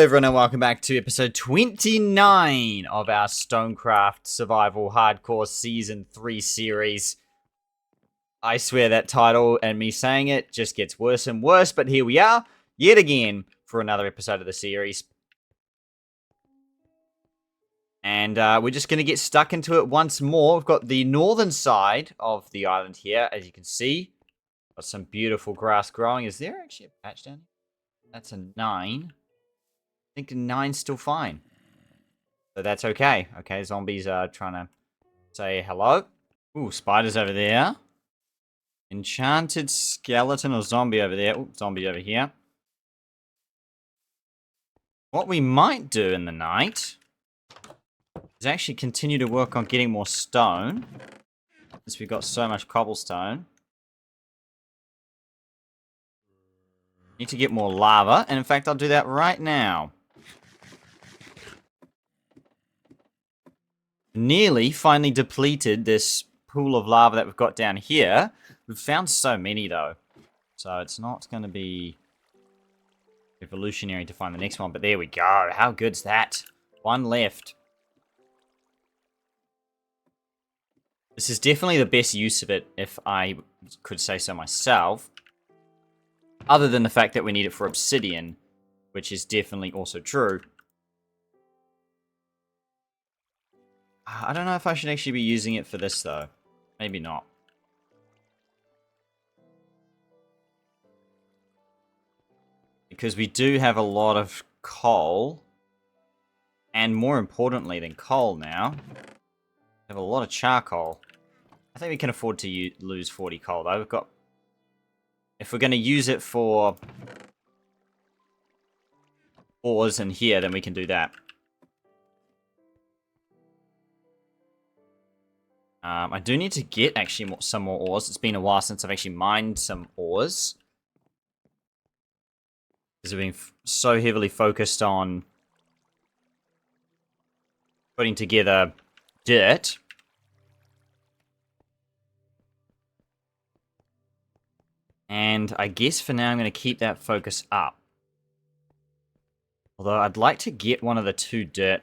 everyone, and welcome back to episode 29 of our Stonecraft Survival Hardcore Season 3 series. I swear that title and me saying it just gets worse and worse, but here we are, yet again, for another episode of the series. And we're just going to get stuck into it once more. We've got the northern side of the island here, as you can see. Got some beautiful grass growing. Is there actually a patch down here? That's a 9. I think 9's still fine. So that's okay. Okay, zombies are trying to say hello. Ooh, spiders over there. Enchanted skeleton or zombie over there. Ooh, zombie over here. What we might do in the night is actually continue to work on getting more stone. Since we've got so much cobblestone. Need to get more lava. And in fact, I'll do that right now. Nearly finally depleted this pool of lava that we've got down here. We've found so many though, so it's not going to be revolutionary to find the next one, but there we go. How good's that? One left. This is definitely the best use of it, if I could say so myself, other than the fact that we need it for obsidian, which is definitely also true. I don't know if I should actually be using it for this, though. Maybe not. Because we do have a lot of coal. And more importantly than coal now, we have a lot of charcoal. I think we can afford to lose 40 coal, though. We've got... If we're going to use it for ores in here, then we can do that. I do need to get, actually, some more ores. It's been a while since I've actually mined some ores. Because we've been so heavily focused on putting together dirt. And I guess for now I'm going to keep that focus up. Although I'd like to get one of the 2 dirt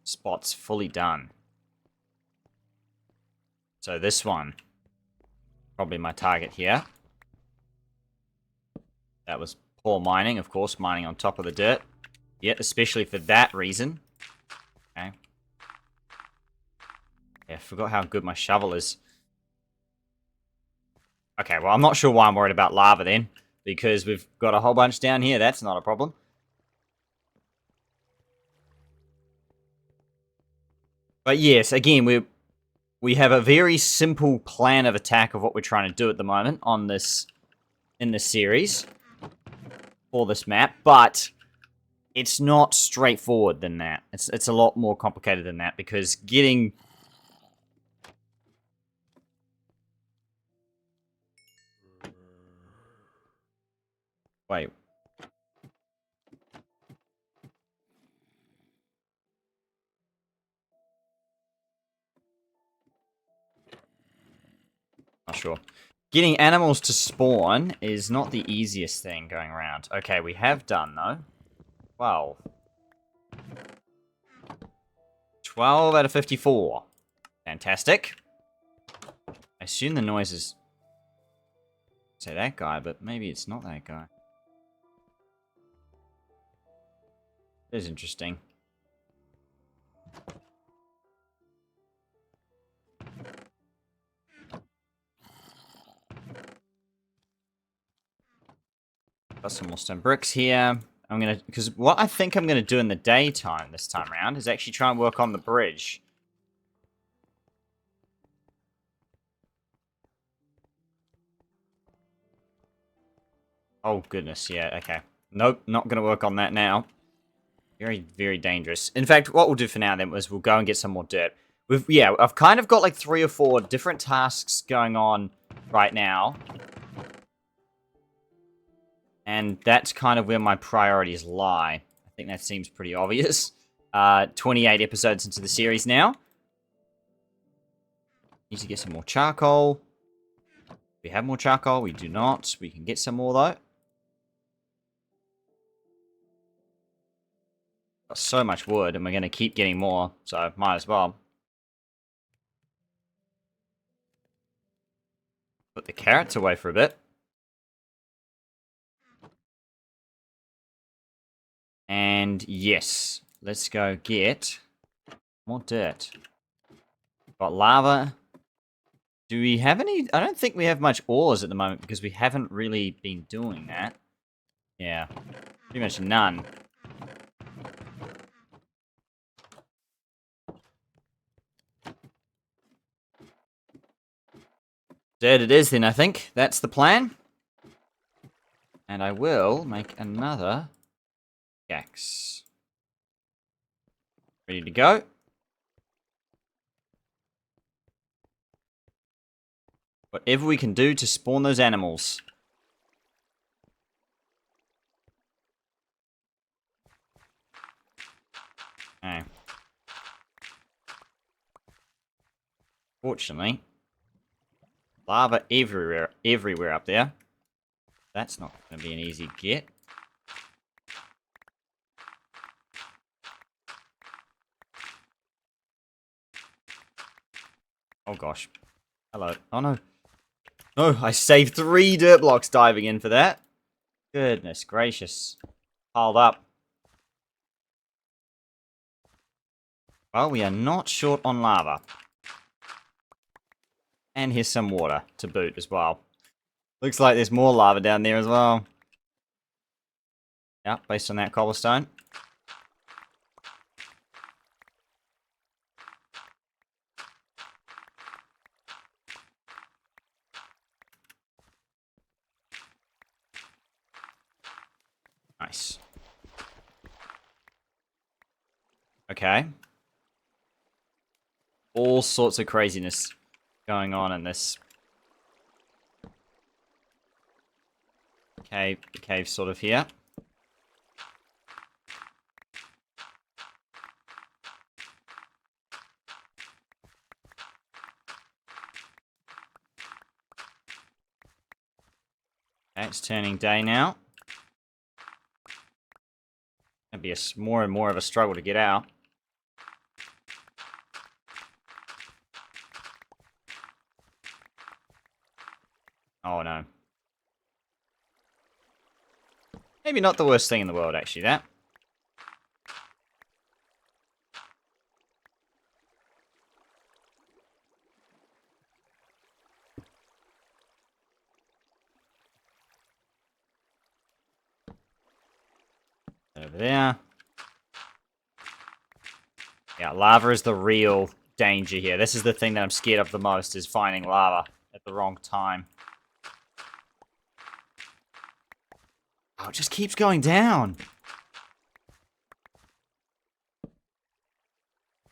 spots fully done. So this one, probably my target here. That was poor mining, of course, mining on top of the dirt. Yeah, especially for that reason. Okay. Yeah, I forgot how good my shovel is. Okay, well, I'm not sure why I'm worried about lava then, because we've got a whole bunch down here. That's not a problem. But yes, again, we have a very simple plan of attack of what we're trying to do at the moment on this in this series for this map, but it's not straightforward than that. It's a lot more complicated than that, because getting wait. Not sure. Getting animals to spawn is not the easiest thing going around. Okay, we have done, though. 12. 12 out of 54. Fantastic. I assume the noise is... say that guy, but maybe it's not that guy. That is interesting. Got some more stone bricks here. I'm gonna, because what I think I'm gonna do in the daytime this time around is actually try and work on the bridge. Oh goodness, yeah, okay. Nope, not gonna work on that now. Very, very dangerous. In fact, what we'll do for now then is we'll go and get some more dirt. I've kind of got like 3 or 4 different tasks going on right now. And that's kind of where my priorities lie. I think that seems pretty obvious. 28 episodes into the series now. Need to get some more charcoal. We have more charcoal. We do not. We can get some more, though. Got so much wood, and we're going to keep getting more, so might as well. Put the carrots away for a bit. And yes, let's go get more dirt. Got lava. Do we have any? I don't think we have much ores at the moment because we haven't really been doing that. Yeah, pretty much none. Dirt it is then, I think. That's the plan. And I will make another axe. Ready to go. Whatever we can do to spawn those animals. Okay. Fortunately, lava everywhere up there. That's not going to be an easy get. Oh gosh. Hello. Oh no. No, I saved 3 dirt blocks diving in for that. Goodness gracious. Piled up. Well, we are not short on lava. And here's some water to boot as well. Looks like there's more lava down there as well. Yeah, based on that cobblestone. Nice. Okay. All sorts of craziness going on in this cave sort of here. Okay, it's turning day now. It'll be more and more of a struggle to get out. Oh no. Maybe not the worst thing in the world, actually, that. Over there. Yeah, lava is the real danger here. This is the thing that I'm scared of the most, is finding lava at the wrong time. Oh, it just keeps going down.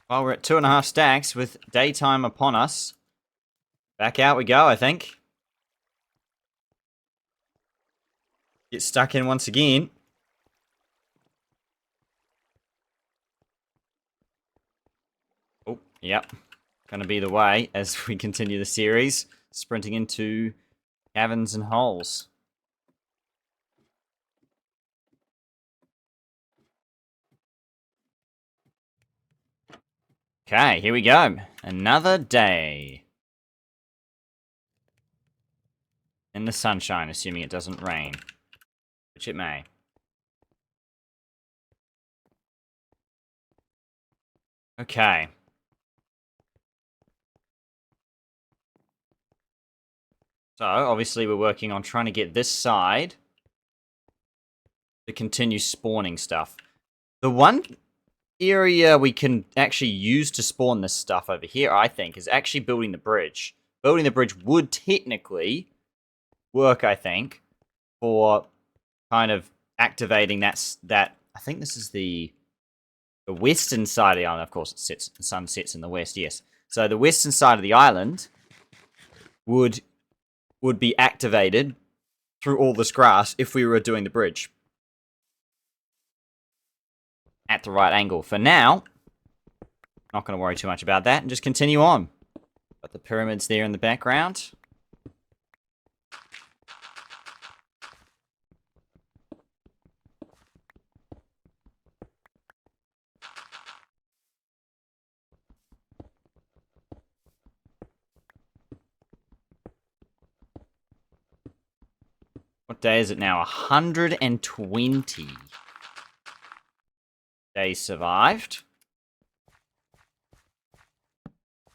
Well, we're at 2.5 stacks with daytime upon us. Back out we go, I think. Get stuck in once again. Oh, yep. Gonna be the way as we continue the series. Sprinting into caverns and holes. Okay, here we go. Another day. In the sunshine, assuming it doesn't rain. Which it may. Okay. So, obviously we're working on trying to get this side to continue spawning stuff. The one area we can actually use to spawn this stuff over here, I think, is actually building the bridge. Building the bridge would technically work, I think, for kind of activating that. I think this is the western side of the island. Of course, the sun sets in the west. Yes, so the western side of the island would be activated through all this grass if we were doing the bridge at the right angle. For now, not going to worry too much about that and just continue on. Got the pyramids there in the background. What day is it now? 120 days survived.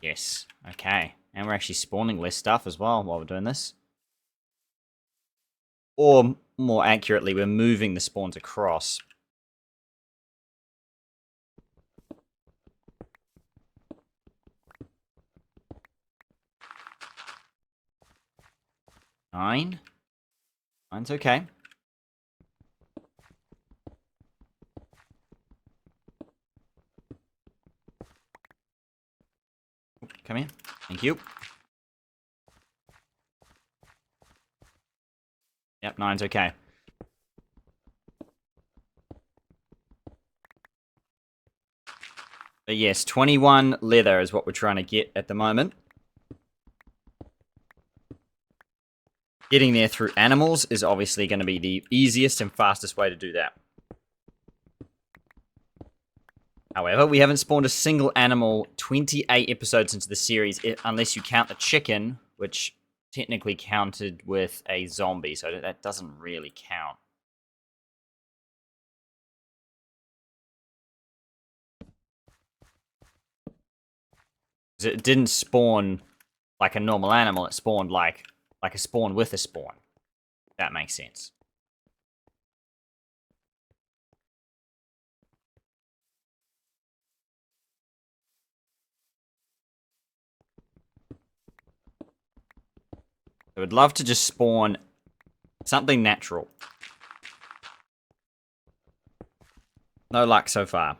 Yes. Okay. And we're actually spawning less stuff as well while we're doing this. Or, more accurately, we're moving the spawns across. Nine. Nine's okay. Come here. Thank you. Yep, nine's okay. But yes, 21 leather is what we're trying to get at the moment. Getting there through animals is obviously going to be the easiest and fastest way to do that. However, we haven't spawned a single animal 28 episodes into the series, unless you count the chicken, which technically counted with a zombie, so that doesn't really count. It didn't spawn like a normal animal, it spawned like a spawn with a spawn. If that makes sense. I would love to just spawn something natural. No luck so far.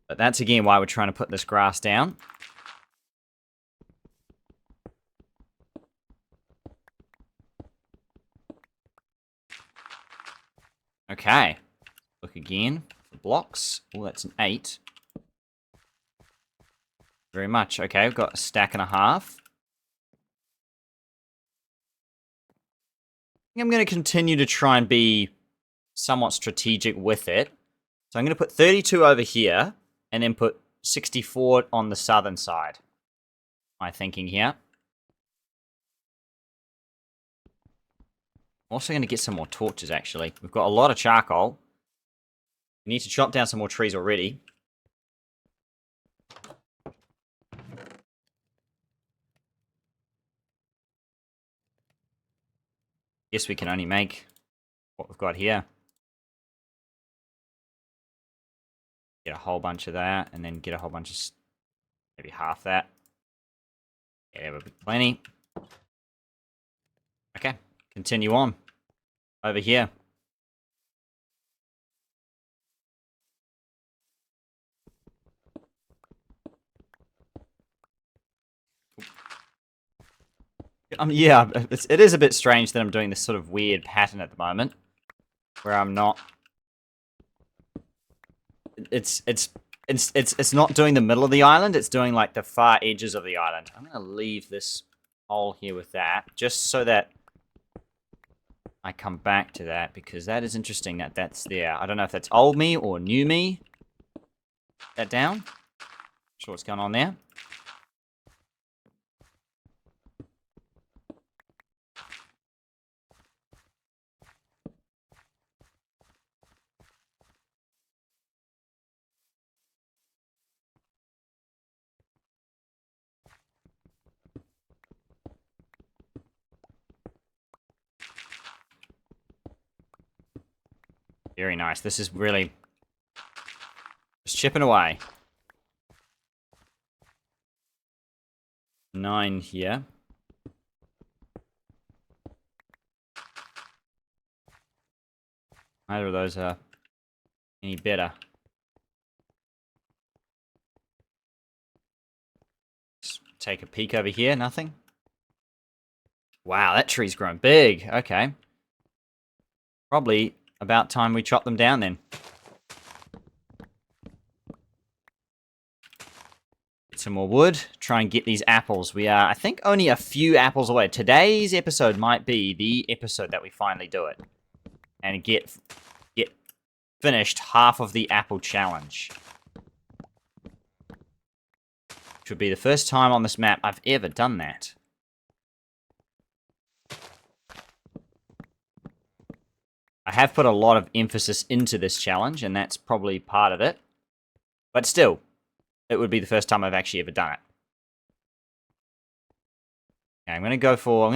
But that's again why we're trying to put this grass down. Okay. Look again. The blocks. Oh, that's an 8. Very much. Okay, we've got a stack and a half. I think I'm going to continue to try and be somewhat strategic with it. So I'm going to put 32 over here, and then put 64 on the southern side. My thinking here. I'm also going to get some more torches, actually. We've got a lot of charcoal. We need to chop down some more trees already. Guess we can only make what we've got here. Get a whole bunch of that, and then get a whole bunch of... maybe half that. Yeah, that would be plenty. Okay, continue on. Over here. Yeah, it is a bit strange that I'm doing this sort of weird pattern at the moment. Where I'm not... It's not doing the middle of the island, it's doing like the far edges of the island. I'm gonna leave this hole here with that, just so that I come back to that, because that is interesting that that's there. I don't know if that's old me or new me. That down? Not sure what's going on there. Very nice. This is really just chipping away. 9 here. Neither of those are any better. Just take a peek over here. Nothing. Wow, that tree's grown big. Okay. Probably about time we chop them down then. Get some more wood. Try and get these apples. We are, I think, only a few apples away. Today's episode might be the episode that we finally do it. And get finished half of the apple challenge. Which would be the first time on this map I've ever done that. I have put a lot of emphasis into this challenge, and that's probably part of it. But still, it would be the first time I've actually ever done it. Okay, I'm going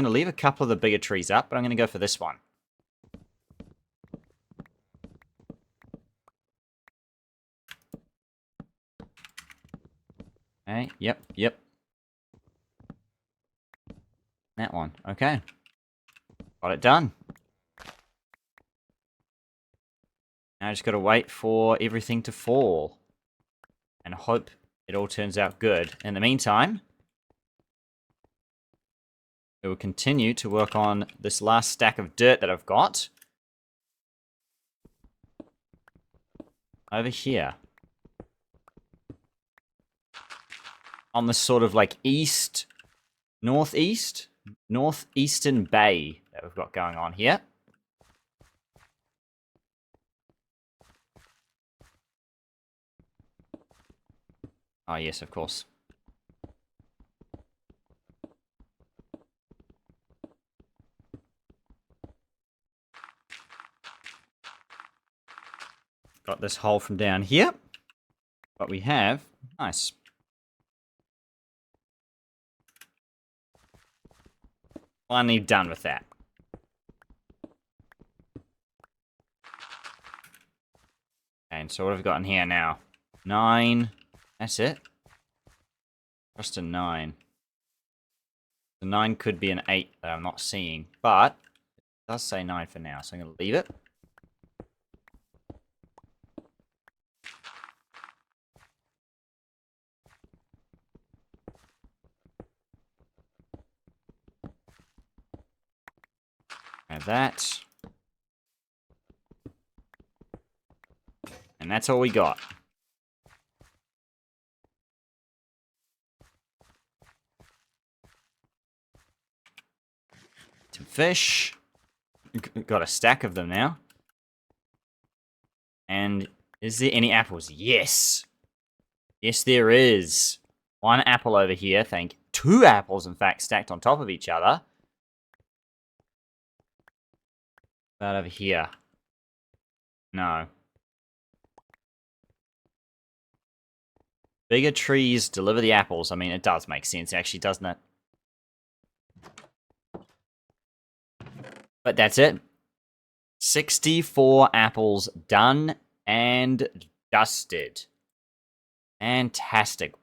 to leave a couple of the bigger trees up, but I'm going to go for this one. Okay, yep. That one, okay. Got it done. Now I just got to wait for everything to fall. And hope it all turns out good. In the meantime, we will continue to work on this last stack of dirt that I've got. Over here. On this sort of like northeastern bay that we've got going on here. Oh yes, of course. Got this hole from down here. But we have, nice. Finally done with that. And so what have we got in here now? 9. That's it. Just a 9. The 9 could be an 8 that I'm not seeing. But it does say 9 for now, so I'm going to leave it. Have that. And that's all we got. Some fish. Got a stack of them now. And is there any apples? Yes. Yes, there is. 1 apple over here. 2 apples, in fact, stacked on top of each other. About over here. No. Bigger trees deliver the apples. I mean, it does make sense, actually, doesn't it? But that's it. 64 apples done and dusted. Fantastic.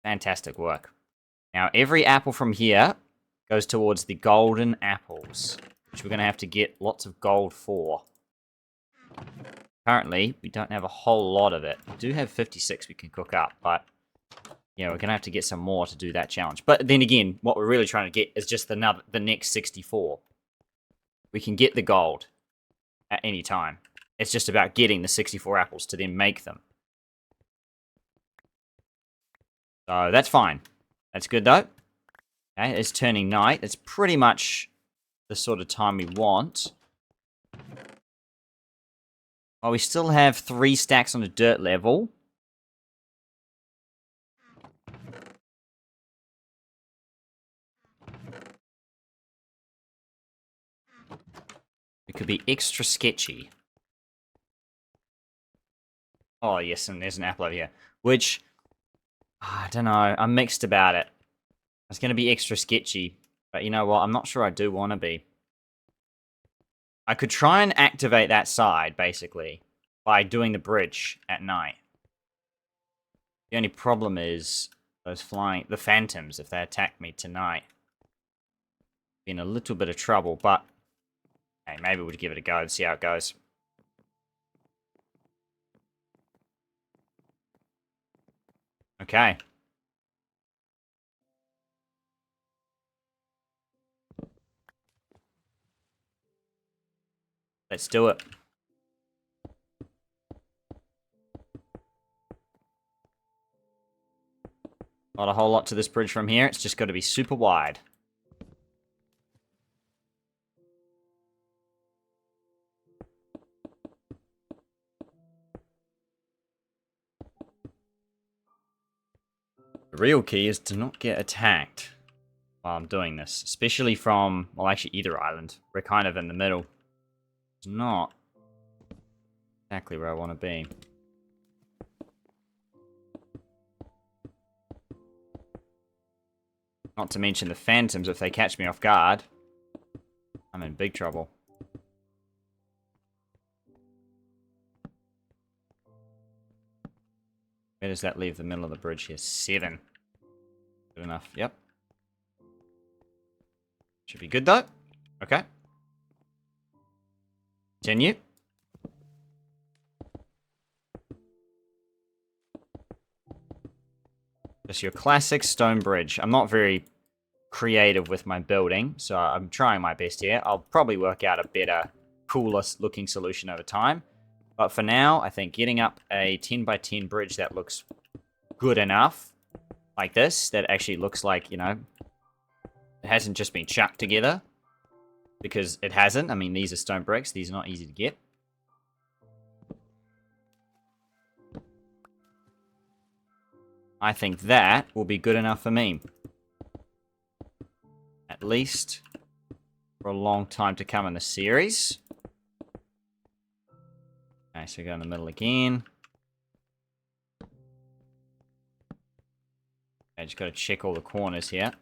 Fantastic work. Now, every apple from here goes towards the golden apples, which we're going to have to get lots of gold for. Currently, we don't have a whole lot of it. We do have 56 we can cook up, but yeah, we're going to have to get some more to do that challenge. But then again, what we're really trying to get is just the next 64. We can get the gold at any time. It's just about getting the 64 apples to then make them. So that's fine. That's good though. Okay, it's turning night. It's pretty much the sort of time we want. Well, we still have 3 stacks on the dirt level. It could be extra sketchy. Oh, yes, and there's an apple over here. Which, I don't know, I'm mixed about it. It's going to be extra sketchy. But you know what, I'm not sure I do want to be. I could try and activate that side, basically, by doing the bridge at night. The only problem is the phantoms, if they attack me tonight. Be in a little bit of trouble, but hey, maybe we'll give it a go and see how it goes. Okay. Let's do it. Not a whole lot to this bridge from here. It's just got to be super wide. The real key is to not get attacked while I'm doing this. Especially from, well, actually either island. We're kind of in the middle. It's not exactly where I want to be. Not to mention the phantoms, if they catch me off guard, I'm in big trouble. Where does that leave the middle of the bridge here? 7. Good enough. Yep. Should be good, though. Okay. Continue. Just your classic stone bridge. I'm not very creative with my building, so I'm trying my best here. I'll probably work out a better, cooler looking solution over time. But for now, I think getting up a 10 by 10 bridge that looks good enough, like this, that actually looks like, you know, it hasn't just been chucked together, because it hasn't. I mean, these are stone bricks. These are not easy to get. I think that will be good enough for me. At least for a long time to come in the series. Okay, so we go in the middle again. I just got to check all the corners here.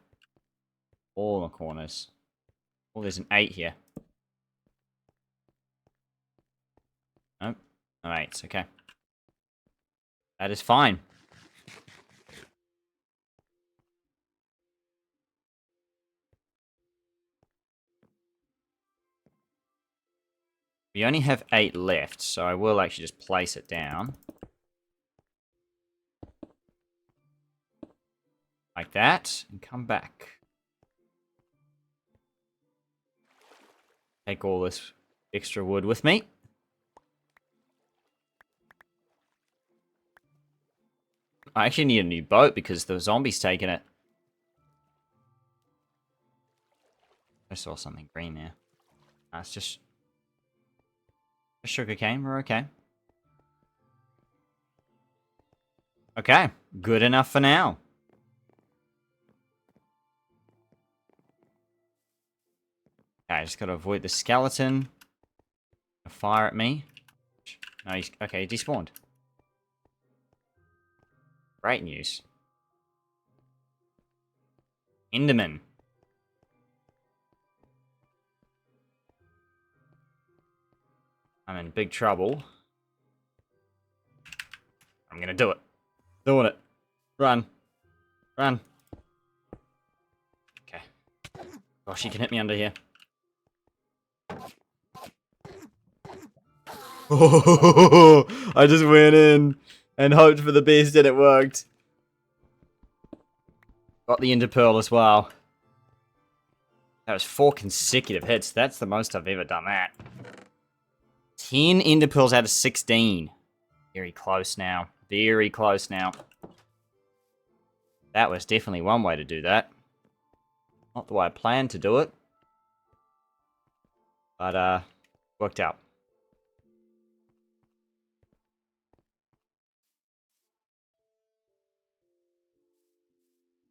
All the corners. Oh, there's an 8 here. Nope. No 8s, okay. That is fine. We only have 8 left, so I will actually just place it down. Like that, and come back. Take all this extra wood with me. I actually need a new boat because the zombie's taking it. I saw something green there. It's just a sugarcane. We're okay. Okay, good enough for now. Okay, I just gotta avoid the skeleton. Fire at me. No, he's okay. He despawned. Great news. Enderman. I'm in big trouble. I'm gonna do it. Doing it. Run. Run. Okay. Gosh, he can hit me under here. Oh, I just went in and hoped for the best and it worked. Got the Ender Pearl as well. That was 4 consecutive hits. That's the most I've ever done that. 10 Ender Pearls out of 16. Very close now. Very close now. That was definitely one way to do that. Not the way I planned to do it. But, worked out.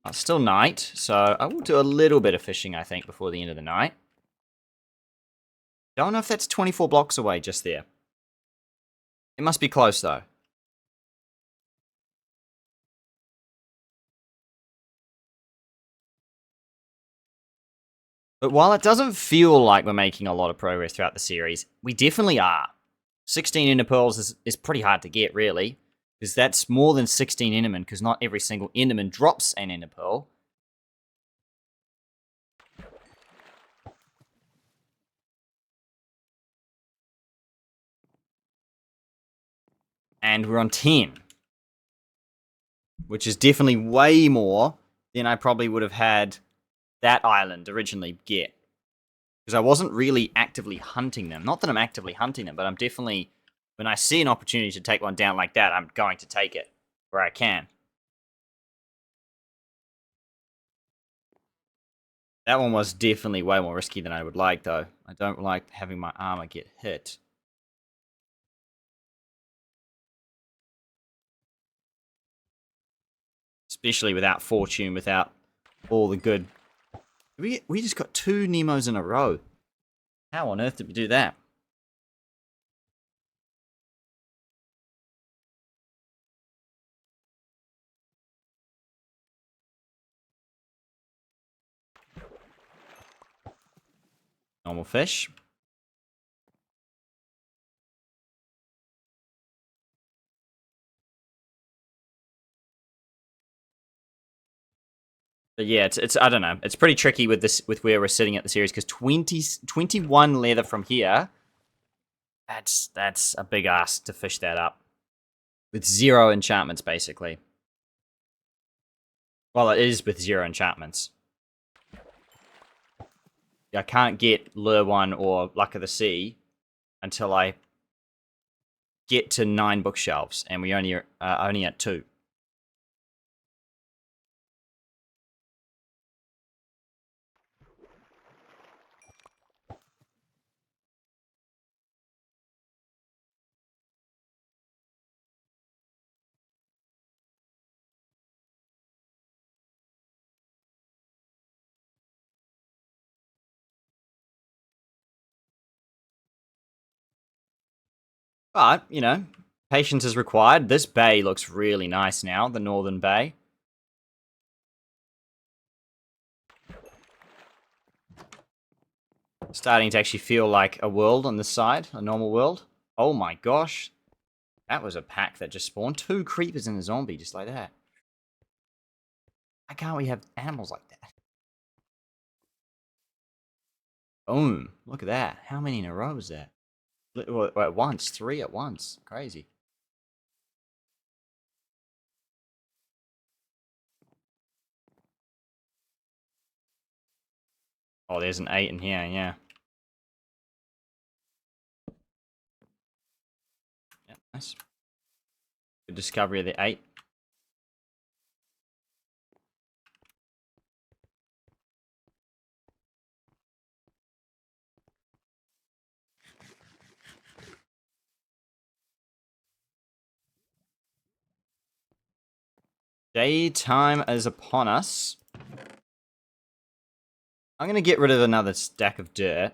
It's still night, so I will do a little bit of fishing, I think, before the end of the night. Don't know if that's 24 blocks away just there. It must be close, though. But while it doesn't feel like we're making a lot of progress throughout the series, we definitely are. 16 Ender Pearls is pretty hard to get, really. Because that's more than 16 Endermen, because not every single Enderman drops an Ender Pearl. And we're on 10. Which is definitely way more than I probably would have had that island originally get. Because I wasn't really actively hunting them. Not that I'm actively hunting them, but I'm definitely... When I see an opportunity to take one down like that, I'm going to take it. Where I can. That one was definitely way more risky than I would like, though. I don't like having my armor get hit. Especially without fortune, without all the good... We just got 2 Nemos in a row. How on earth did we do that? Normal fish. But yeah, it's I don't know. It's pretty tricky with this with where we're sitting at the series because 21 leather from here. That's a big ask to fish that up with 0 enchantments basically. Well, it is with 0 enchantments. I can't get Lure 1 or Luck of the Sea until I get to 9 bookshelves, and we only are only at 2. But, you know, patience is required. This bay looks really nice now, the northern bay. Starting to actually feel like a world on this side, a normal world. Oh my gosh. That was a pack that just spawned 2 creepers and a zombie, just like that. Why can't we have animals like that? Boom. Look at that. How many in a row is that? At once. 3 at once. Crazy. Oh, there's an 8 in here, yeah. Yeah, nice. Good discovery of the 8. Daytime is upon us. I'm going to get rid of another stack of dirt.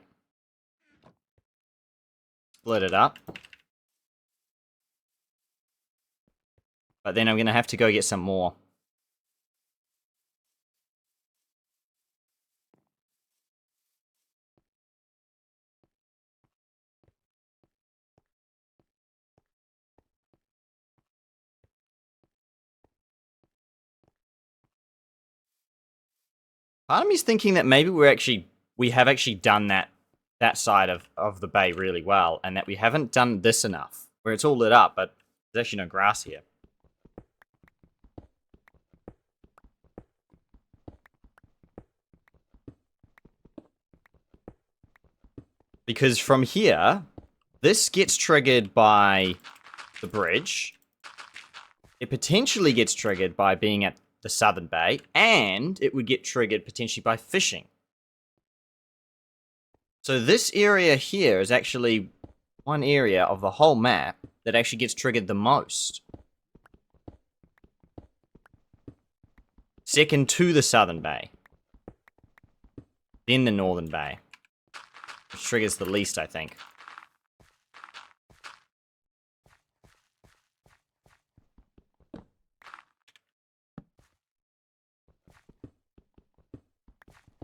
Split it up. But then I'm going to have to go get some more. Part of me's thinking that maybe we have actually done that side of the bay really well, and that we haven't done this enough, where it's all lit up, but there's actually no grass here. Because from here, this gets triggered by the bridge. It potentially gets triggered by being at the southern bay, and it would get triggered potentially by fishing. So this area here is actually one area of the whole map that actually gets triggered the most. Second to the southern bay. Then the northern bay. Which triggers the least, I think.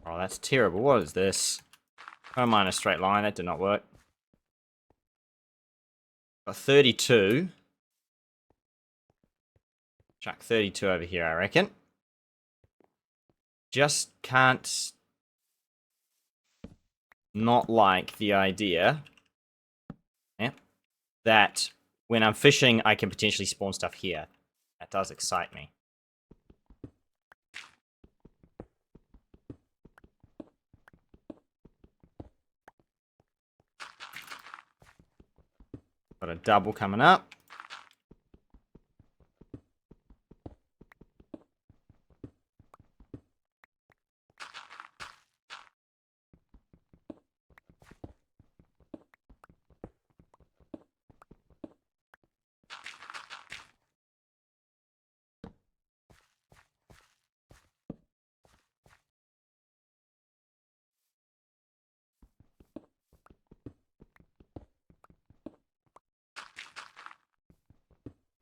Oh, that's terrible. What is this? Oh, mine a straight line. That did not work. Got 32. Chuck 32 over here, I reckon. Just can't not like the idea that when I'm fishing, I can potentially spawn stuff here. That does excite me. Got a double coming up.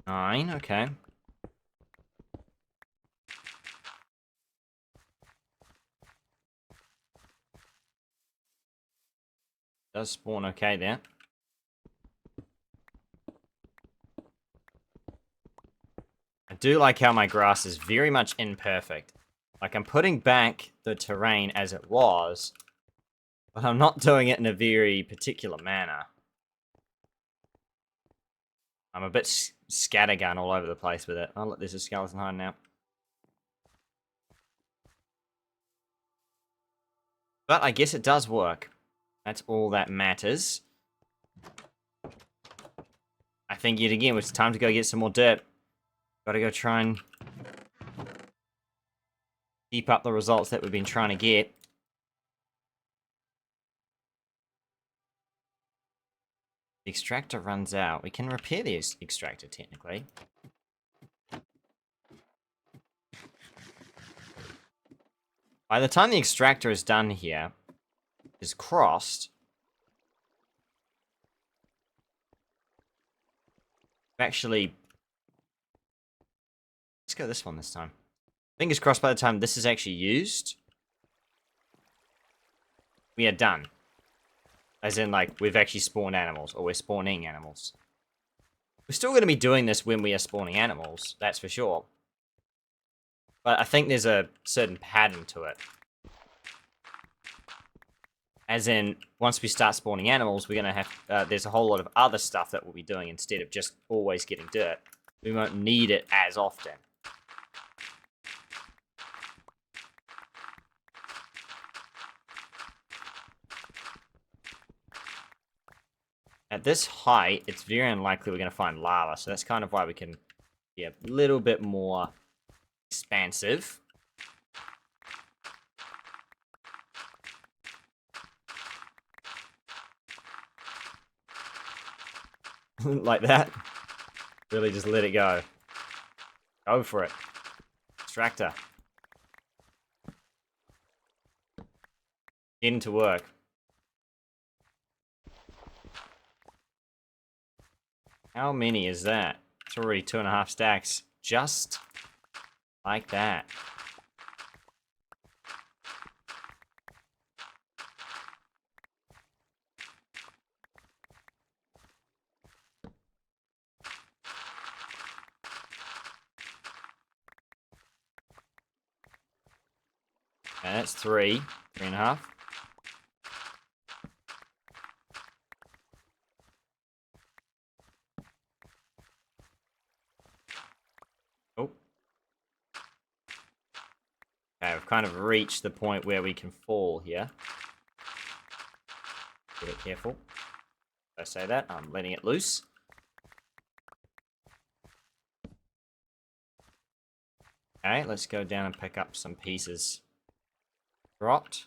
Nine, okay. Does spawn okay there. I do like how my grass is very much imperfect. Like, I'm putting back the terrain as it was, but I'm not doing it in a very particular manner. I'm a bit scattergun all over the place with it. Oh, look, there's a skeleton hiding now. But I guess it does work. That's all that matters. I think yet again, it's time to go get some more dirt. Gotta go try and keep up the results that we've been trying to get. The extractor runs out. We can repair the extractor, technically. By the time the extractor is done here, is crossed, actually... Let's go this one this time. Fingers crossed by the time this is actually used, we are done. As in, like, we've actually spawned animals, or we're spawning animals. We're still going to be doing this when we are spawning animals, that's for sure. But I think there's a certain pattern to it. As in, once we start spawning animals, we're going to have... there's a whole lot of other stuff that we'll be doing instead of just always getting dirt. We won't need it as often. At this height, it's very unlikely we're going to find lava, so that's kind of why we can be a little bit more expansive. Like that. Really just let it go. Go for it. Extractor. Get into work. How many is that? It's already 2.5 stacks. Just like that. And that's 3.5. Oh. Okay, we've kind of reached the point where we can fall here. Be a bit careful. If I say that, I'm letting it loose. Okay, let's go down and pick up some pieces. Dropped.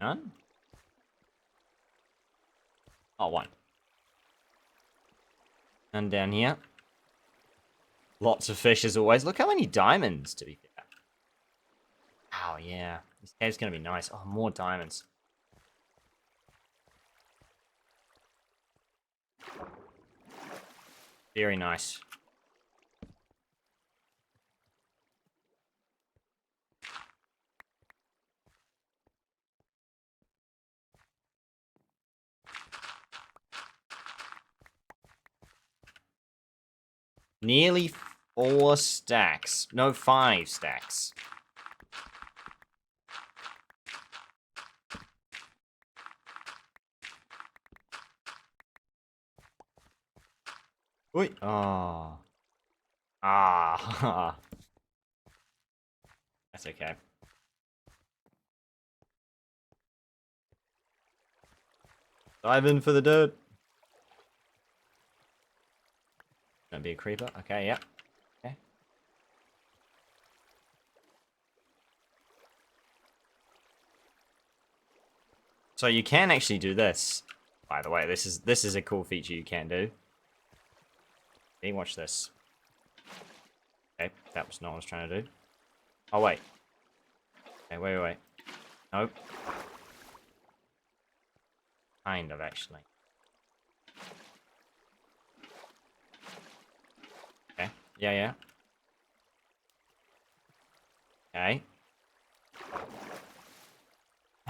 None? Oh, one. And down here. Lots of fish as always. Look how many diamonds, to be fair. Oh, yeah. This cave's going to be nice. Oh, more diamonds. Very nice. Nearly 4 stacks. No, 5 stacks. Oi. Oh. Ah. That's okay. Dive in for the dirt. Gonna be a creeper. Okay, yep. Okay. So you can actually do this. By the way, this is a cool feature you can do. Hey, watch this. Okay, that was not what I was trying to do. Oh wait. Okay, wait. Nope. Kind of actually. Okay. Yeah. Okay.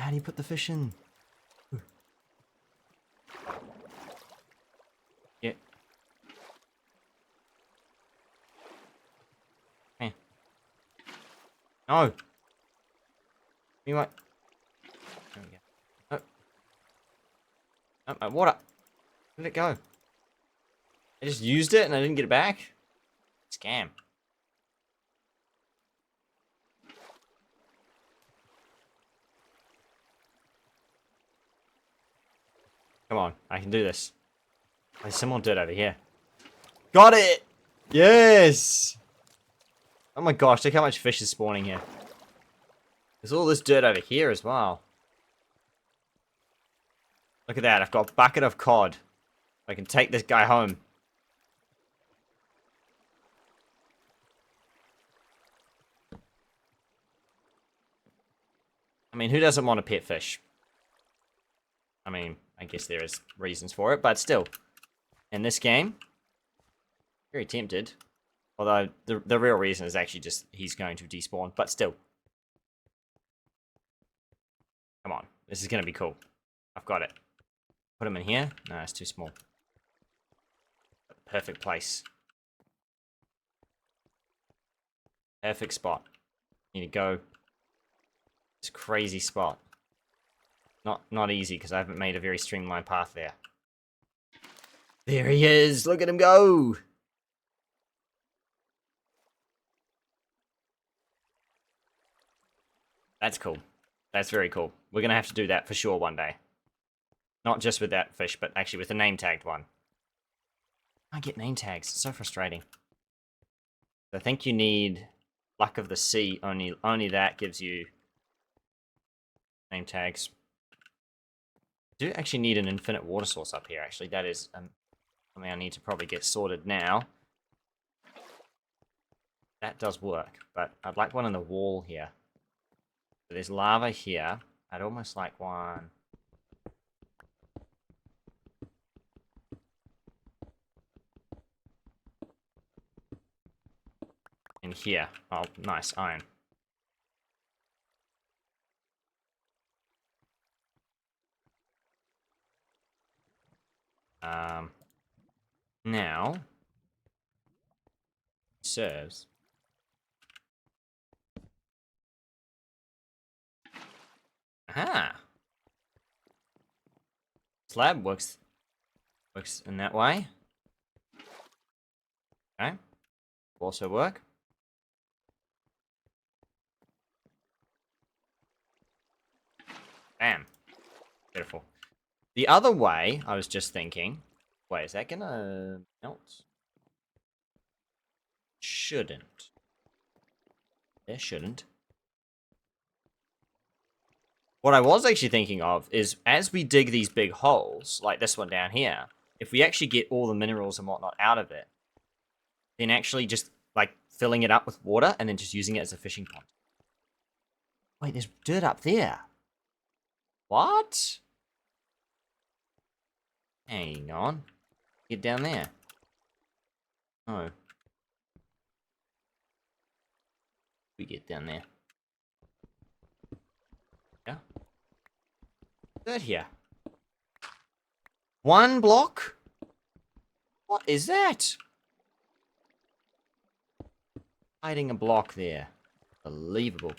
How do you put the fish in? Yeah. Hey. No. You what? There we go. Oh. Oh, my water. Where did it go? I just used it and I didn't get it back? Scam. Come on, I can do this. There's some more dirt over here. Got it! Yes! Oh my gosh, look how much fish is spawning here. There's all this dirt over here as well. Look at that, I've got a bucket of cod. I can take this guy home. I mean, who doesn't want a pet fish? I mean, I guess there is reasons for it, but still. In this game, very tempted. Although, the real reason is actually just he's going to despawn, but still. Come on, this is going to be cool. I've got it. Put him in here? No, it's too small. Perfect place. Perfect spot. Need to go. This crazy spot. Not easy, because I haven't made a very streamlined path there. There he is! Look at him go! That's cool. That's very cool. We're going to have to do that for sure one day. Not just with that fish, but actually with the name-tagged one. I get name tags. It's so frustrating. I think you need Luck of the Sea. Only that gives you name tags. I do actually need an infinite water source up here, actually. That is something I need to probably get sorted now. That does work, but I'd like one in the wall here. So there's lava here. I'd almost like one... in here. Oh, nice, iron. Now... serves. Aha! Slab works in that way. Okay. Also work. Bam. Beautiful. The other way, I was just thinking... wait, is that gonna melt? Shouldn't. There shouldn't. What I was actually thinking of is, as we dig these big holes, like this one down here, if we actually get all the minerals and whatnot out of it, then actually just, like, filling it up with water and then just using it as a fishing pond. Wait, there's dirt up there. What? Hang on. Get down there. Oh. We get down there. Yeah. Dirt here. One block? What is that? Hiding a block there. Unbelievable.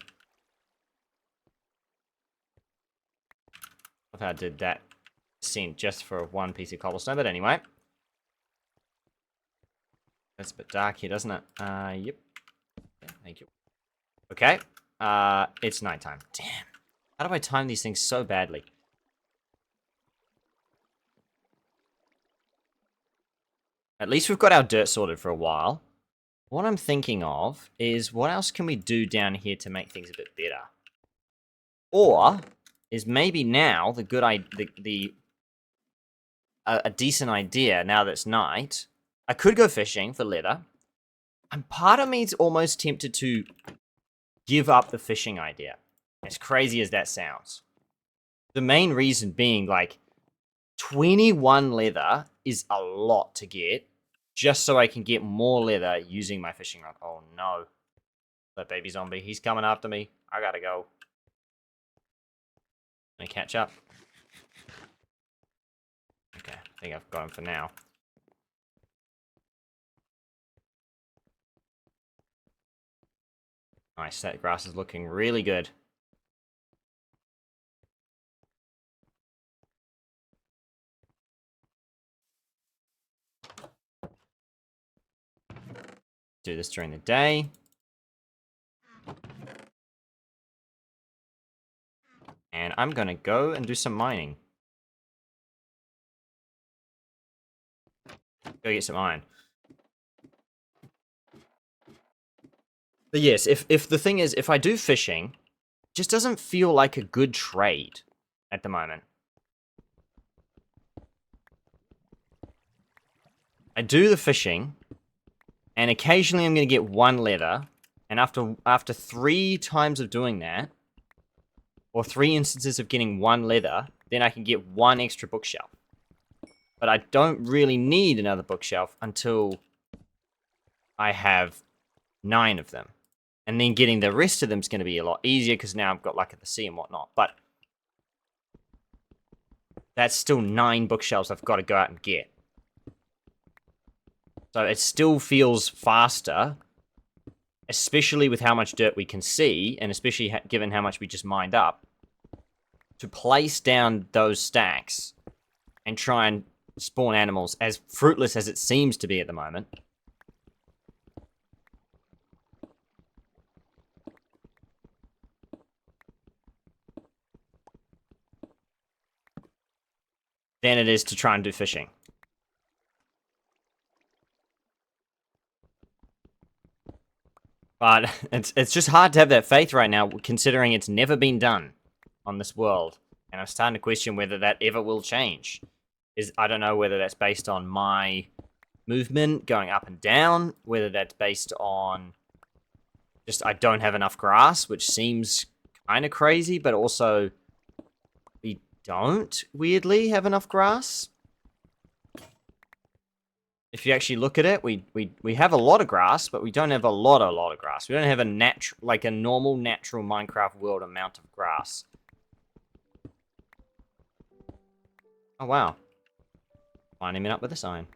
Love how I did that scene just for one piece of cobblestone, but anyway. That's a bit dark here, doesn't it? Yep. Yeah, thank you. Okay. It's nighttime. Damn. How do I time these things so badly? At least we've got our dirt sorted for a while. What I'm thinking of is, what else can we do down here to make things a bit better? Or is maybe now the good a decent idea now that it's night? I could go fishing for leather. And part of me's almost tempted to give up the fishing idea. As crazy as that sounds. The main reason being, like, 21 leather is a lot to get. Just so I can get more leather using my fishing rod. Oh no. That baby zombie, he's coming after me. I gotta go. Gonna catch up. Okay, I think I've got him for now. Nice, that grass is looking really good. Do this during the day. And I'm gonna go and do some mining. Go get some iron. But yes, if the thing is, if I do fishing, it just doesn't feel like a good trade at the moment. I do the fishing, and occasionally I'm going to get one leather, and after 3 times of doing that, or 3 instances of getting one leather, then I can get 1 extra bookshelf. But I don't really need another bookshelf until I have 9 of them. And then getting the rest of them is going to be a lot easier because now I've got Luck at the Sea and whatnot. But that's still 9 bookshelves I've got to go out and get. So it still feels faster, especially with how much dirt we can see, and especially given how much we just mined up, to place down those stacks and try and spawn animals, as fruitless as it seems to be at the moment. Than it is to try and do fishing. But it's just hard to have that faith right now, considering it's never been done on this world. And I'm starting to question whether that ever will change. I don't know whether that's based on my movement going up and down, whether that's based on just I don't have enough grass, which seems kind of crazy, but also we don't weirdly have enough grass. If you actually look at it, we have a lot of grass, but we don't have a lot of grass. We don't have a normal natural Minecraft world amount of grass. Oh wow. Lining it up with this iron.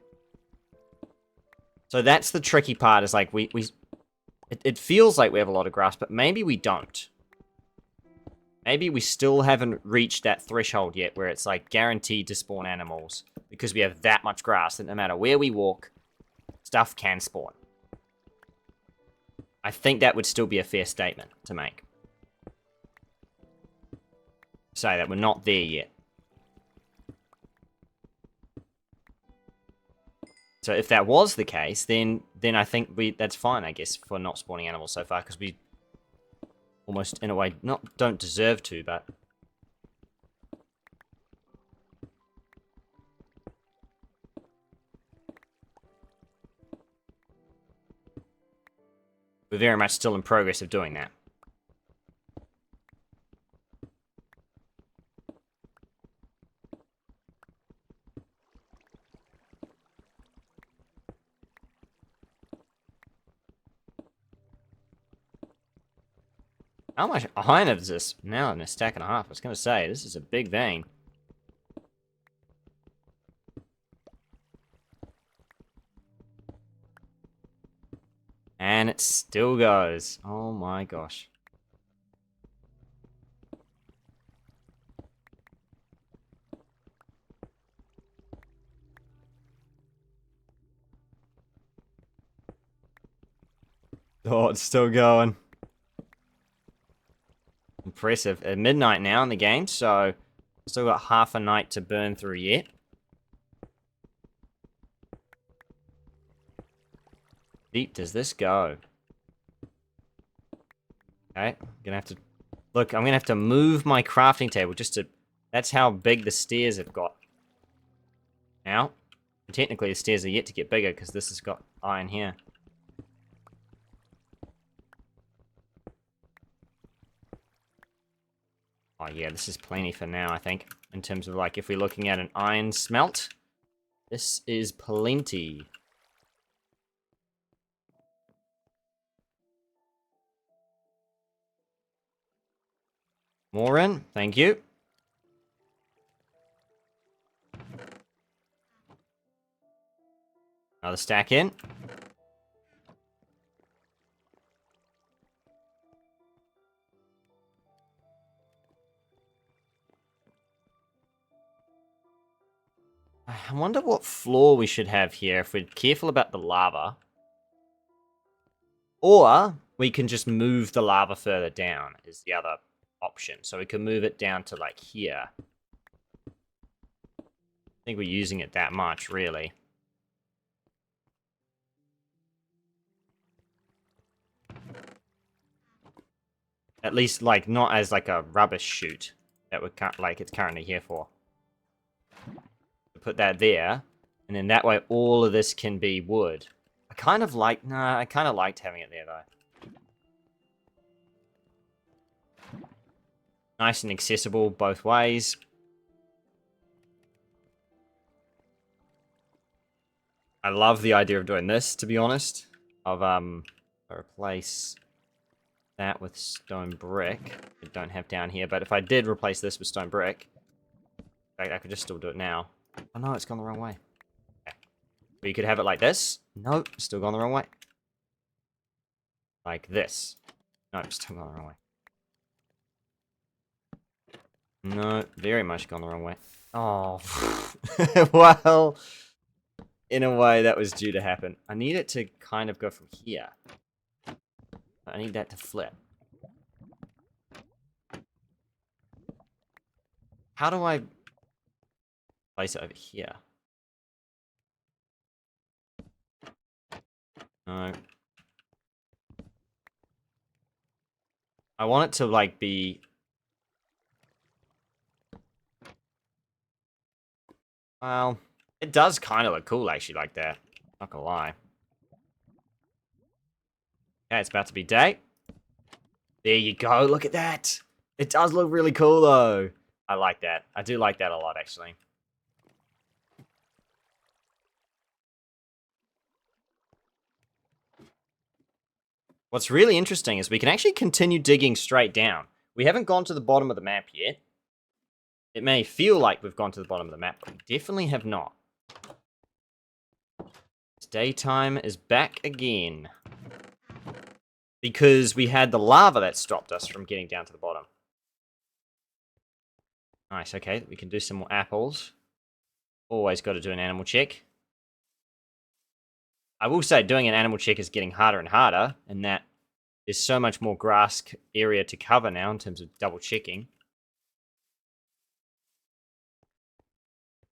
So that's the tricky part, is like it feels like we have a lot of grass, but maybe we don't. Maybe we still haven't reached that threshold yet where it's like guaranteed to spawn animals because we have that much grass that no matter where we walk, stuff can spawn. I think that would still be a fair statement to make. Say that we're not there yet. So if that was the case, then I think that's fine, I guess, for not spawning animals so far, because we almost, in a way, don't deserve to, but we're very much still in progress of doing that. How much iron is this? Now in a stack and a half. I was going to say, this is a big vein. And it still goes. Oh my gosh. Oh, it's still going. Impressive. At midnight now in the game, so still got half a night to burn through yet. Deep does this go? Okay, I'm gonna have to look. I'm gonna have to move my crafting table just to. That's how big the stairs have got. Now, technically the stairs are yet to get bigger because this has got iron here. Oh yeah, this is plenty for now, I think. In terms of like, if we're looking at an iron smelt, this is plenty. More in, thank you. Another stack in. I wonder what floor we should have here if we're careful about the lava. Or we can just move the lava further down is the other option. So we can move it down to like here. I think we're using it that much, really. At least, like, not as like a rubbish chute that we're like it's currently here for. Put that there, and then that way all of this can be wood. I kind of liked having it there, though. Nice and accessible both ways. I love the idea of doing this, to be honest. Of, I replace that with stone brick. I don't have down here, but if I did replace this with stone brick, in fact, I could just still do it now. Oh no, it's gone the wrong way. Okay. But you could have it like this. Nope, still gone the wrong way. Like this. Nope, still gone the wrong way. No, very much gone the wrong way. Oh. Well, in a way that was due to happen. I need it to kind of go from here. I need that to flip. How do I place it over here? No. I want it to, like, be... Well, it does kind of look cool, actually, like that. Not gonna lie. Okay, it's about to be day. There you go, look at that! It does look really cool, though. I like that. I do like that a lot, actually. What's really interesting is we can actually continue digging straight down. We haven't gone to the bottom of the map yet. It may feel like we've gone to the bottom of the map, but we definitely have not. Daytime is back again. Because we had the lava that stopped us from getting down to the bottom. Nice, okay. We can do some more apples. Always got to do an animal check. I will say doing an animal check is getting harder and harder, and that there's so much more grass area to cover now in terms of double checking.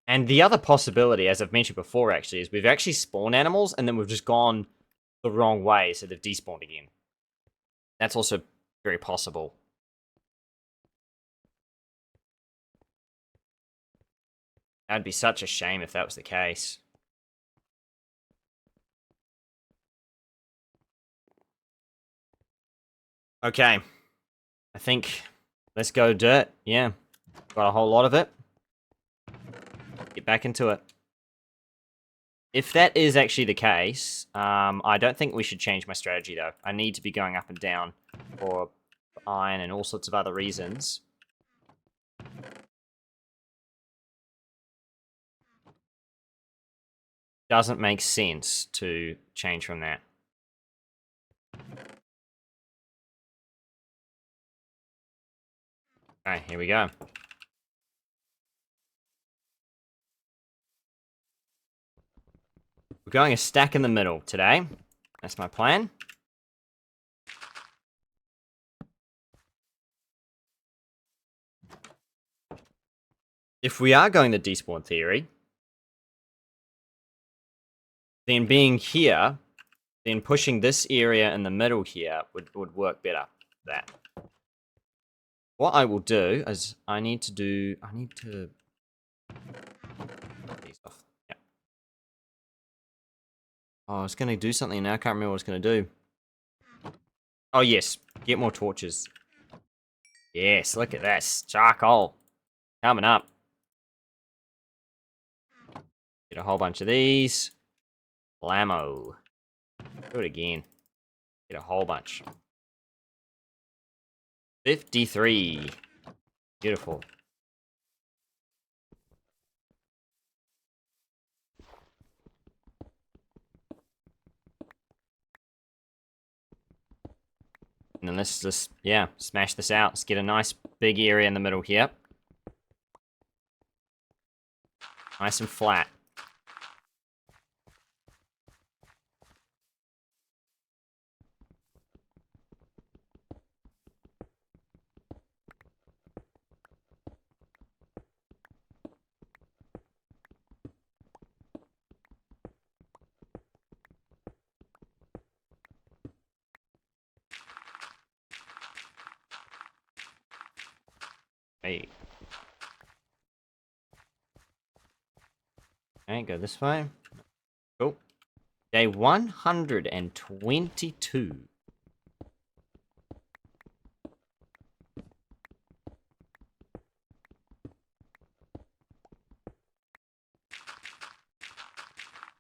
And the other possibility, as I've mentioned before, actually, is we've actually spawned animals, and then we've just gone the wrong way, so they've despawned again. That's also very possible. That'd be such a shame if that was the case. Okay. I think let's go dirt. Yeah. Got a whole lot of it. Get back into it. If that is actually the case, I don't think we should change my strategy, though. I need to be going up and down for iron and all sorts of other reasons. Doesn't make sense to change from that. Okay, here we go. We're going a stack in the middle today. That's my plan. If we are going the despawn theory, then being here, then pushing this area in the middle here would work better for that. What I will do is I need to these off. Yeah. Oh, I was going to do something now. I can't remember what I was going to do. Oh, yes. Get more torches. Yes, look at this. Charcoal. Coming up. Get a whole bunch of these. Blammo. Do it again. Get a whole bunch. 53. Beautiful. And then let's just, yeah, smash this out. Let's get a nice big area in the middle here. Nice and flat. Hey. Okay, go this way. Cool. Day 122.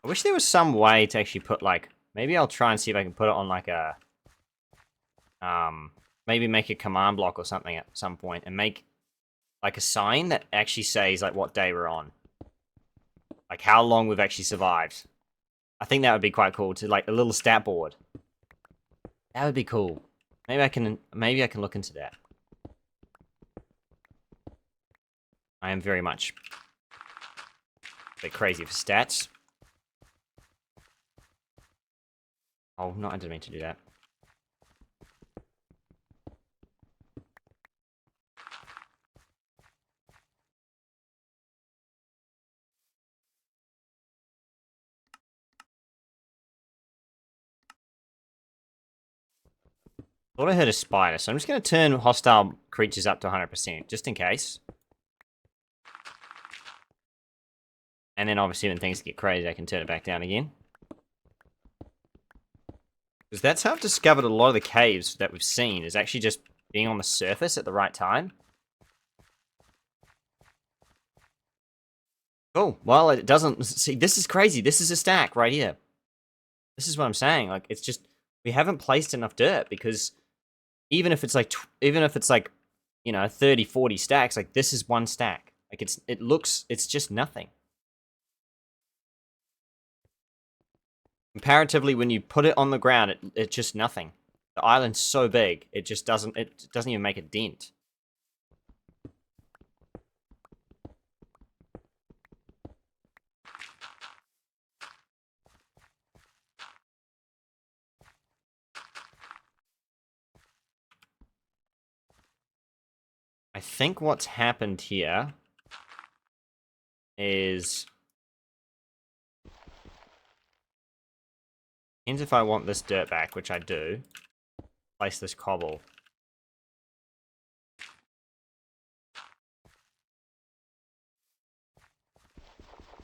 I wish there was some way to actually put, like, maybe I'll try and see if I can put it on, like, a, maybe make a command block or something at some point and make, like, a sign that actually says, like, what day we're on. Like, how long we've actually survived. I think that would be quite cool, to, like, a little stat board. That would be cool. Maybe I can look into that. I am very much a bit crazy for stats. Oh, no, I didn't mean to do that. Thought I heard a spider, so I'm just going to turn hostile creatures up to 100%, just in case. And then obviously when things get crazy, I can turn it back down again. Because that's how I've discovered a lot of the caves that we've seen, is actually just being on the surface at the right time. Cool. Well, it doesn't... See, this is crazy. This is a stack right here. This is what I'm saying. Like, it's just... We haven't placed enough dirt, because even if it's like... you know, 30, 40 stacks, like, this is one stack. Like, it's just nothing. Comparatively, when you put it on the ground, it's just nothing. The island's so big, it doesn't even make a dent. I think what's happened here is... Depends if I want this dirt back, which I do. Place this cobble.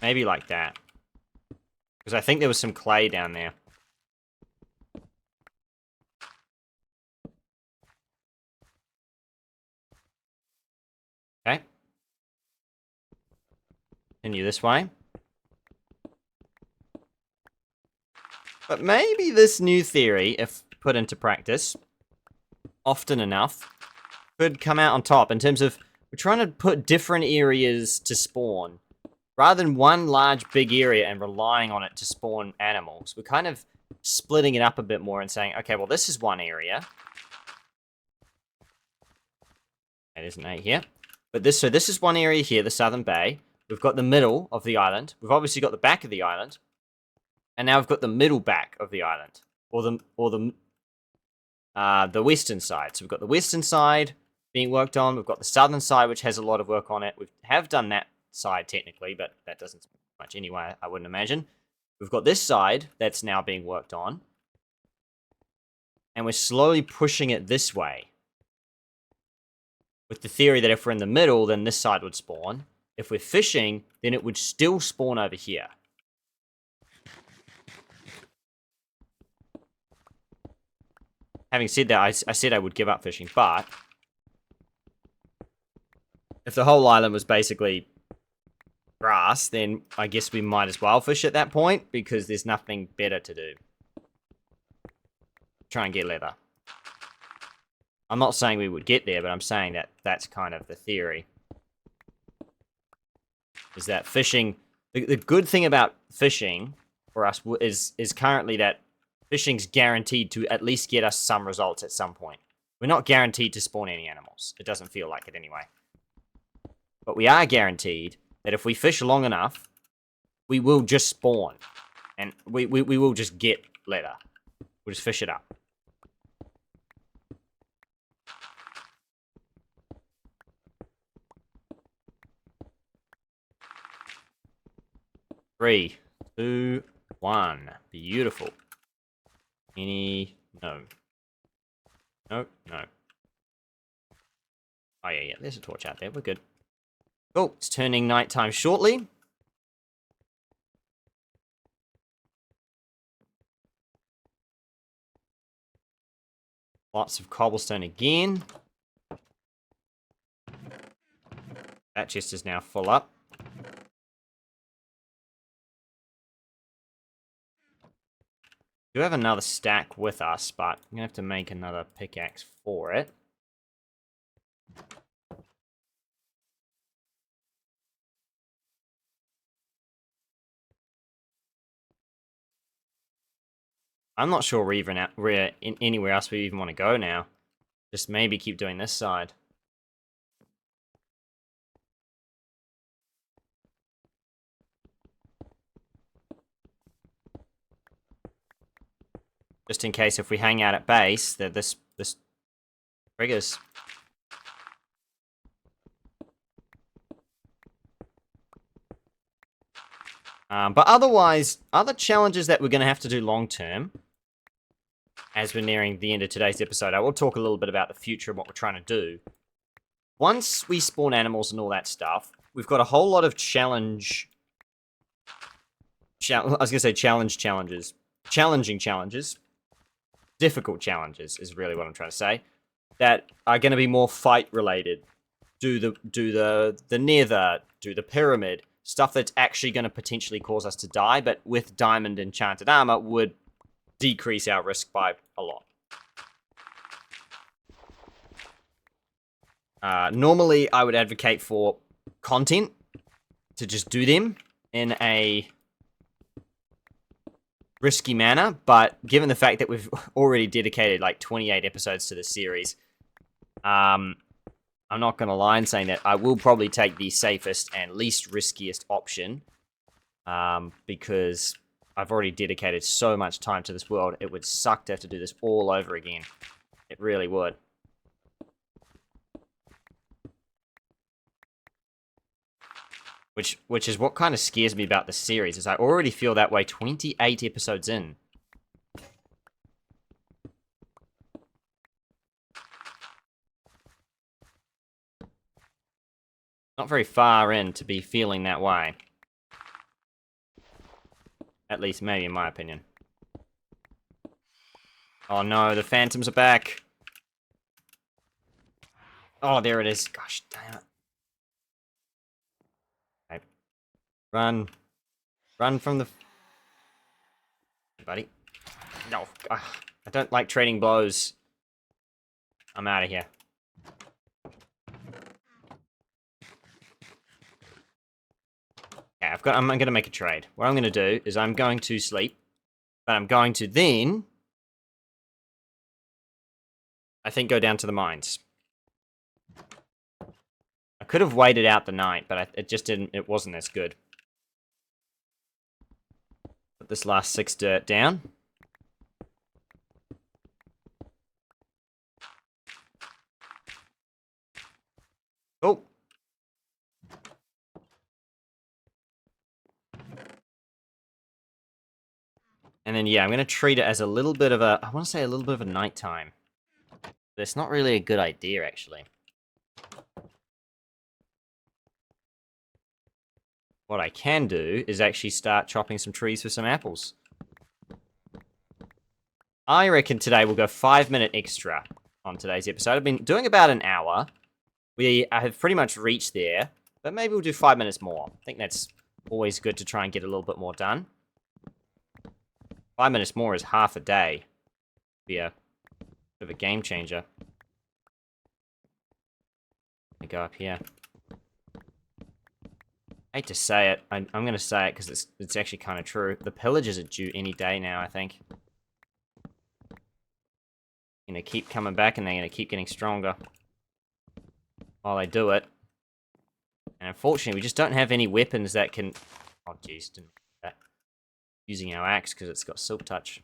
Maybe like that. Because I think there was some clay down there. Okay. Continue this way. But maybe this new theory, if put into practice often enough, could come out on top in terms of we're trying to put different areas to spawn. Rather than one large big area and relying on it to spawn animals, we're kind of splitting it up a bit more and saying, okay, well, this is one area. It isn't 8 here. But this is one area here, the southern bay. We've got the middle of the island. We've obviously got the back of the island. And now we've got the middle back of the island. Or the western side. So we've got the western side being worked on. We've got the southern side, which has a lot of work on it. We have done that side technically, but that doesn't much anyway, I wouldn't imagine. We've got this side that's now being worked on. And we're slowly pushing it this way. With the theory that if we're in the middle, then this side would spawn. If we're fishing, then it would still spawn over here. Having said that, I said I would give up fishing, but if the whole island was basically grass, then I guess we might as well fish at that point, because there's nothing better to do. Try and get leather. I'm not saying we would get there, but I'm saying that that's kind of the theory. Is that fishing... The good thing about fishing for us is currently that fishing's guaranteed to at least get us some results at some point. We're not guaranteed to spawn any animals. It doesn't feel like it anyway. But we are guaranteed that if we fish long enough, we will just spawn. And we will just get leather. We'll just fish it up. Three, two, one. Beautiful. No. No. Oh, yeah. There's a torch out there. We're good. Oh, it's turning nighttime shortly. Lots of cobblestone again. That chest is now full up. We do have another stack with us, but I'm going to have to make another pickaxe for it. I'm not sure we're in anywhere else we even want to go now. Just maybe keep doing this side. Just in case if we hang out at base, that this triggers. But otherwise, other challenges that we're going to have to do long term, as we're nearing the end of today's episode, I will talk a little bit about the future and what we're trying to do. Once we spawn animals and all that stuff, we've got a whole lot of challenging challenges. Difficult challenges is really what I'm trying to say. That are going to be more fight related. Do the nether, do the pyramid, stuff that's actually going to potentially cause us to die, but with diamond enchanted armor would decrease our risk by a lot. Normally, I would advocate for content to just do them in a risky manner, but given the fact that we've already dedicated like 28 episodes to this series, I'm not going to lie in saying that I will probably take the safest and least riskiest option, because I've already dedicated so much time to this world. It would suck to have to do this all over again. It really would. Which is what kind of scares me about this series, is I already feel that way 28 episodes in. Not very far in to be feeling that way. At least maybe in my opinion. Oh no, the phantoms are back. Oh, there it is. Gosh damn it. Okay. Run. Run from the... buddy. No. I don't like trading blows. I'm out of here. Okay, I'm going to make a trade. What I'm going to do is I'm going to sleep, but I'm going to then, I think, go down to the mines. I could have waited out the night, but it just didn't, it wasn't as good. Put this last 6 dirt down. Oh. And then, yeah, I'm going to treat it as a little bit of a, I want to say a little bit of a nighttime. But it's not really a good idea, actually. What I can do is actually start chopping some trees for some apples. I reckon today we'll go 5-minute extra on today's episode. I've been doing about an hour. We have pretty much reached there, but maybe we'll do 5 minutes more. I think that's always good to try and get a little bit more done. 5 minutes more is half a day. Be a bit of a game changer. Let me go up here. I hate to say it. I'm going to say it because it's actually kind of true. The pillagers are due any day now, I think. Gonna keep coming back, and they're gonna keep getting stronger while they do it. And unfortunately, we just don't have any weapons that can... Oh, jeez, didn't do that. Using our axe because it's got silk touch.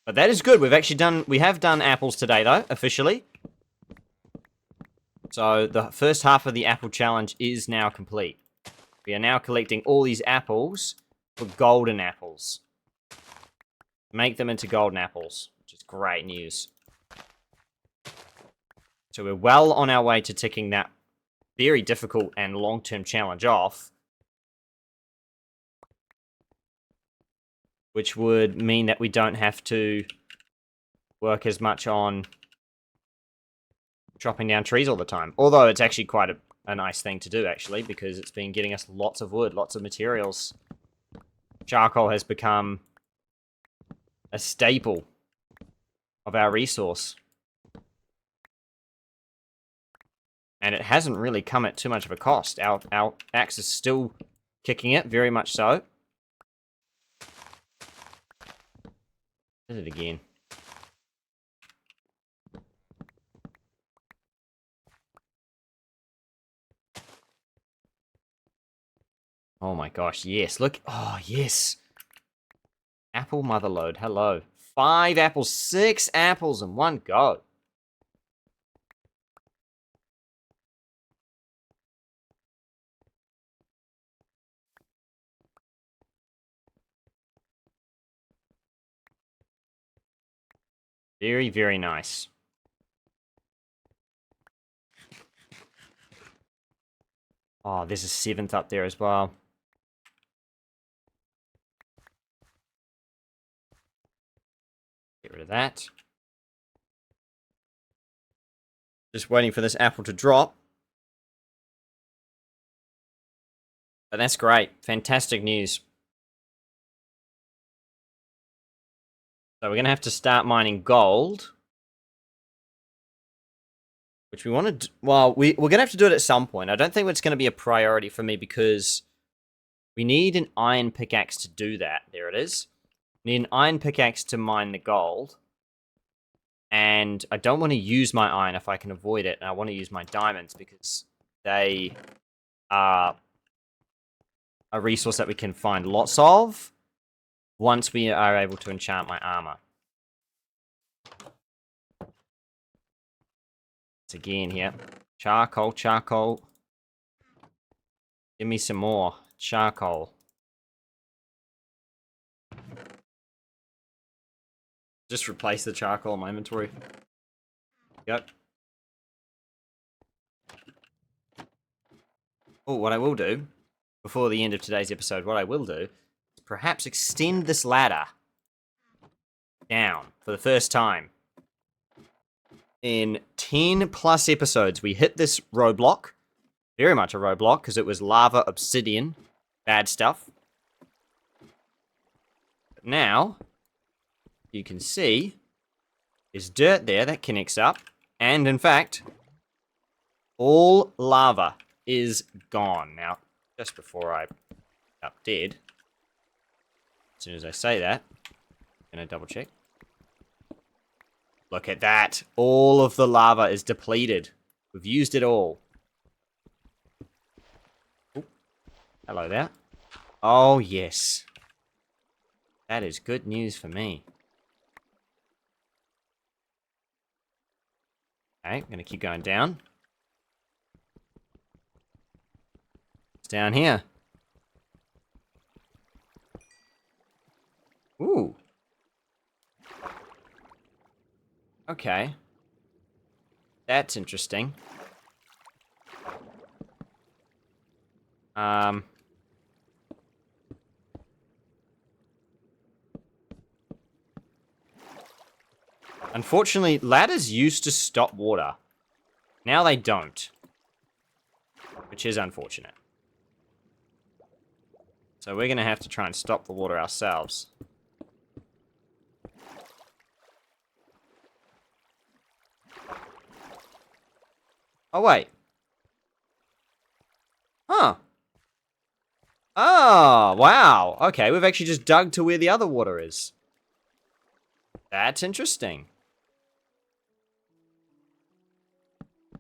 But that is good. We have done apples today, though, officially. So the first half of the apple challenge is now complete. We are now collecting all these apples for golden apples. Make them into golden apples, which is great news. So we're well on our way to ticking that very difficult and long-term challenge off. Which would mean that we don't have to work as much on chopping down trees all the time. Although it's actually quite a nice thing to do, actually, because it's been getting us lots of wood, lots of materials. Charcoal has become a staple of our resource. And it hasn't really come at too much of a cost. Our axe is still kicking it, very much so. Did it again. Oh my gosh, yes. Look. Oh, yes. Apple motherload. Hello. 5 apples. 6 apples in one go. Very, very nice. Oh, there's a 7th up there as well. Get rid of that. Just waiting for this apple to drop. But that's great. Fantastic news. So we're going to have to start mining gold. Which we want to... Well, we're going to have to do it at some point. I don't think it's going to be a priority for me because we need an iron pickaxe to do that. There it is. We need an iron pickaxe to mine the gold. And I don't want to use my iron if I can avoid it. And I want to use my diamonds because they are a resource that we can find lots of once we are able to enchant my armor. It's again here. Charcoal, charcoal. Give me some more charcoal. Just replace the charcoal in my inventory. Yep. Oh, what I will do, before the end of today's episode, what I will do is perhaps extend this ladder down for the first time. In 10 plus episodes, we hit this roadblock. Very much a roadblock, because it was lava, obsidian, bad stuff. But now, you can see, there's dirt there that connects up. And in fact, all lava is gone. Now, just before I up dead, as soon as I say that, I'm going to double check. Look at that. All of the lava is depleted. We've used it all. Ooh. Hello there. Oh, yes. That is good news for me. Okay, I'm going to keep going down. It's down here. Ooh. Okay. That's interesting. Unfortunately, ladders used to stop water. Now they don't. Which is unfortunate. So we're going to have to try and stop the water ourselves. Oh, wait. Huh. Wow. Okay, we've actually just dug to where the other water is. That's interesting.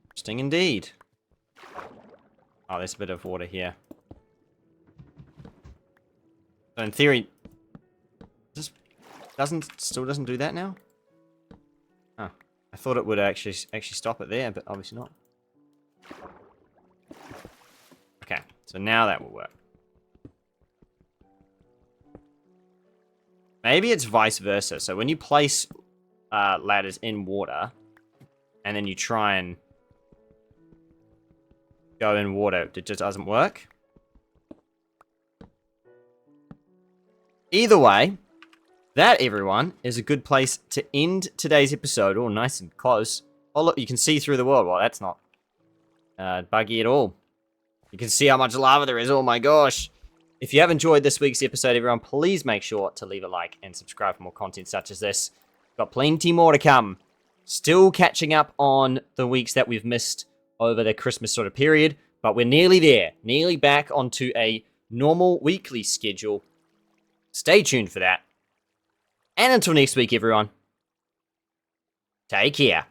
Interesting indeed. Oh, there's a bit of water here. So in theory, this still doesn't do that now? Oh, I thought it would actually stop it there, but obviously not. Okay, so now that will work. Maybe it's vice versa. So when you place ladders in water, and then you try and go in water, it just doesn't work. Either way, that, everyone, is a good place to end today's episode. Oh, nice and close. Oh, look, you can see through the world. Well, that's not buggy at all. You can see how much lava there is. Oh my gosh. If you have enjoyed this week's episode, everyone, please make sure to leave a like and subscribe for more content such as this. Got plenty more to come. Still catching up on the weeks that we've missed over the Christmas sort of period, but we're nearly there. Nearly back onto a normal weekly schedule. Stay tuned for that. And until next week, everyone, take care.